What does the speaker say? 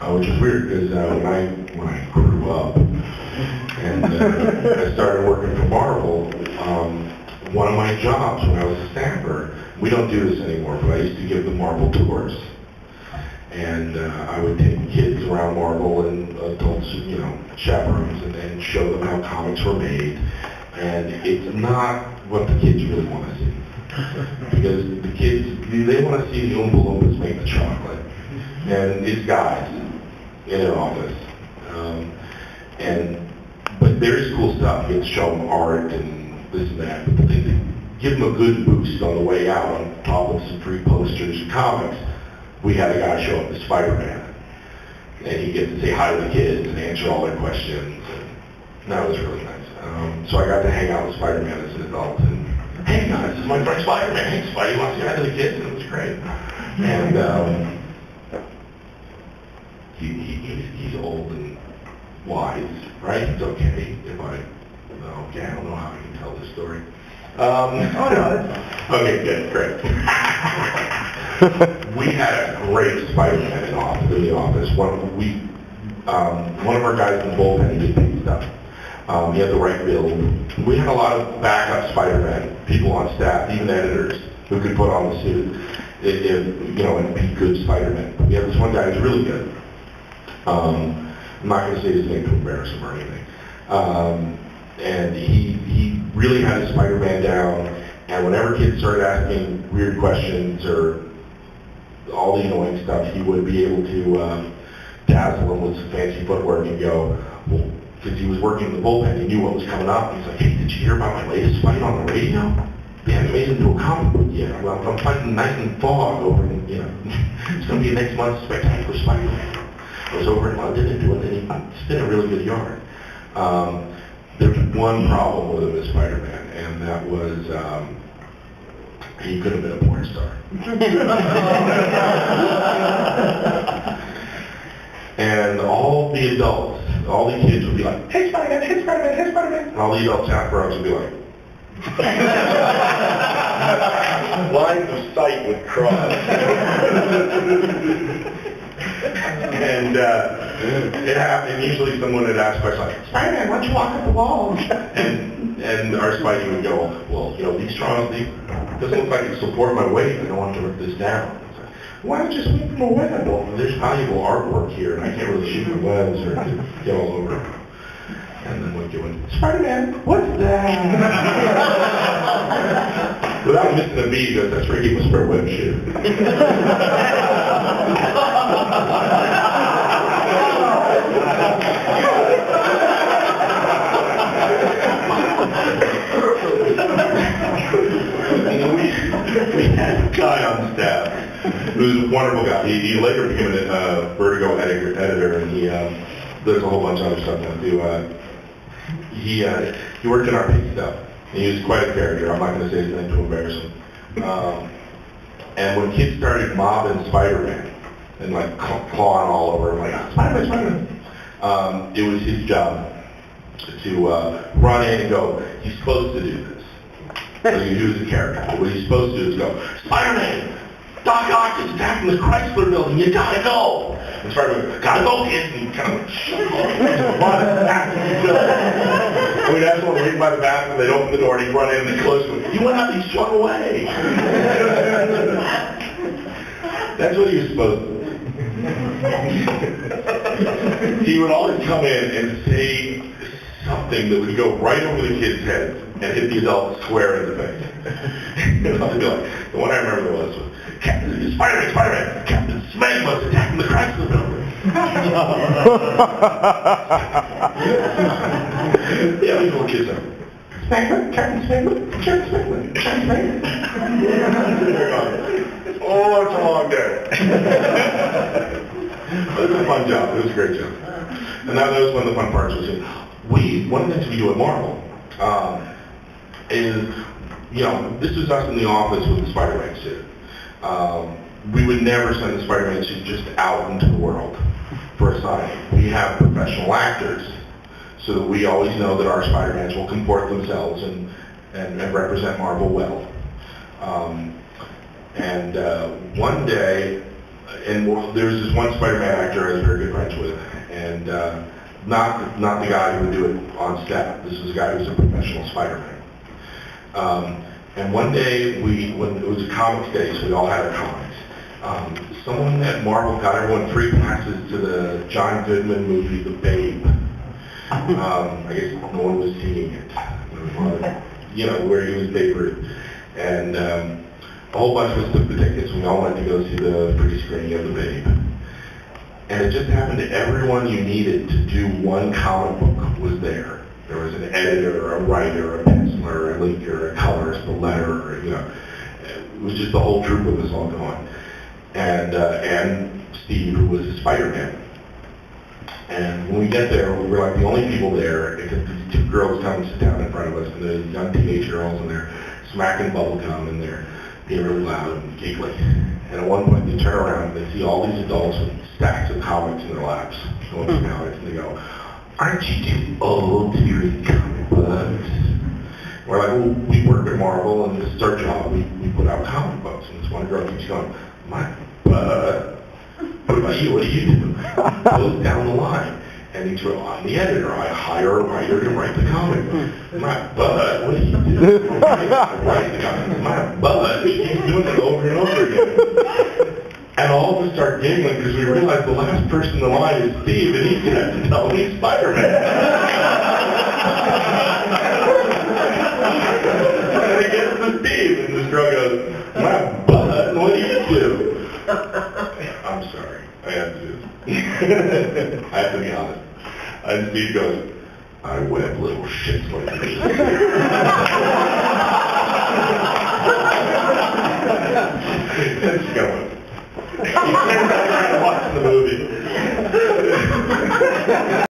which is weird because when I grew up and I started working for Marvel, one of my jobs when I was a staffer, we don't do this anymore, but I used to give the Marvel tours. And I would take kids around Marvel and adults, you know, chaperones, and show them how comics were made. And it's not what the kids really want to see. Because the kids, they want to see the Oompa Loompas make the chocolate. And it's guys in an office. But there is cool stuff. You can show them art and this and that. But they give them a good boost on the way out on top of some free posters and comics. We had a guy show up as Spider-Man. And he gets to say hi to the kids and answer all their questions. And that was really nice. So I got to hang out with Spider-Man as an adult. And, hey guys, this is my friend Spider-Man. Hey, Spidey wants to say hi to the kids, and it was great. And he's old and wise, right? It's okay if I don't know how I can tell this story. Okay, good, great. We had a great Spider-Man in the office. One of our guys in the bullpen did big stuff. He had the right build. We had a lot of backup Spider-Man people on staff, even editors, who could put on the suit, and be good Spider-Man. We had this one guy who's really good. I'm not going to say his name to embarrass him or anything. And he really had his Spider-Man down. And whenever kids started asking weird questions or all the annoying stuff, he would be able to dazzle them with some fancy footwork and go, well, because he was working in the bullpen, he knew what was coming up. He's like, hey, did you hear about my latest fight on the radio? They haven't made it into a comic book yet. Well, I'm fighting Night and Fog over in, it's going to be next month's Spectacular Spider-Man. I was over in London and doing it. It's been a really good yard. There's one problem with him as Spider-Man, and that was he could have been a porn star. And all the adults, all the kids would be like, hey Spider-Man, hey Spider-Man, hey Spider-Man. And all the adult chaperones would be like, lines of sight would cross. And it happened. Usually someone would ask questions like, Spider-Man, why don't you walk up the wall? And our Spidey would go, well, these straws, it doesn't look like it support my weight. I don't want to rip this down. Why don't you sweep them away? Well, there's valuable artwork here, and I can't really shoot my webs or get all over them. And then we'd go in, Spider-Man, what's that? Without missing a beat, he goes, that's where he was for a web shoot. We had a guy on staff who was a wonderful guy. He later became a Vertigo editor, and there's a whole bunch of other stuff now too. He worked in our big stuff. And he was quite a character. I'm not going to say his name to embarrass him. And when kids started mobbing Spider-Man and like clawing all over him, like Spider-Man, Spider-Man, it was his job to run in and go, he's supposed to do this. So he was a character. What he's supposed to do is go, Spider-Man, Doc Ock is attacking the Chrysler building, you gotta go! And Spider-Man, gotta go, kids, and he kind of run back to the building. And we'd have someone waiting by the bathroom, they'd open the door, and he'd run in and they'd close it. You went out, he's swung away. That's what he was supposed to do. He would always come in and say something that would go right over the kids' heads and hit the adult square in the face. I'd be like, the one I remember was Captain Spider-Man, Captain Smegma's attacking the Chrysler building. Yeah, these little kids are, Smegma, Captain Smegma, Captain Smegma, Captain Smegma. Oh, it's a long day. But it was a fun job. It was a great job. And that was one of the fun parts was one of the things we do at Marvel is, this was us in the office with the Spider-Man suit. We would never send the Spider-Man suit just out into the world for a signing. We have professional actors so that we always know that our Spider-Mans will comport themselves and represent Marvel well. One day, and there's this one Spider-Man actor I was very good friends with, and not the guy who would do it on set. This was a guy who was a professional Spider-Man. And one day, when it was a comics day, so we all had our comics. Someone at Marvel got everyone free passes to the John Goodman movie, The Babe. I guess no one was seeing it. You know, where he was Babe Ruth. And a whole bunch of us took the tickets. We all went to go see the free screening of The Babe. And it just happened to everyone you needed to do one comic book was there. There was an editor, a writer, a penciler, a linker, a colorist, a letterer, you know. It was just the whole troop of us all going. And Steve, who was a Spider-Man. And when we get there, we were like the only people there, because these two girls come and sit down in front of us, and the young teenage girls, and they're smacking bubble gum, and they're being really loud and giggly. And at one point, they turn around, and they see all these adults with stacks of comics in their laps, going through comics, and they go, "Aren't you too old to be reading comic books?" We're like, "Well, we work at Marvel, and this is our job. We put out comic books." And this one girl keeps going, "My butt. What about you? What do you do?" Goes down the line. And he's like, "I'm the editor. I hire a writer to write the comic book." "My butt. What do you do?" "I write the comic book." "My butt." She keeps doing it over and over again. And all of us start giggling because we realize the last person in the line is Steve, and he's going to have to tell me Spider-Man. And he gets to Steve, and this girl goes, "My butt. What do you do?" I'm sorry. I have to do this. I have to be honest. And Steve goes, "I web little shits like this." It's going. He's watching the movie.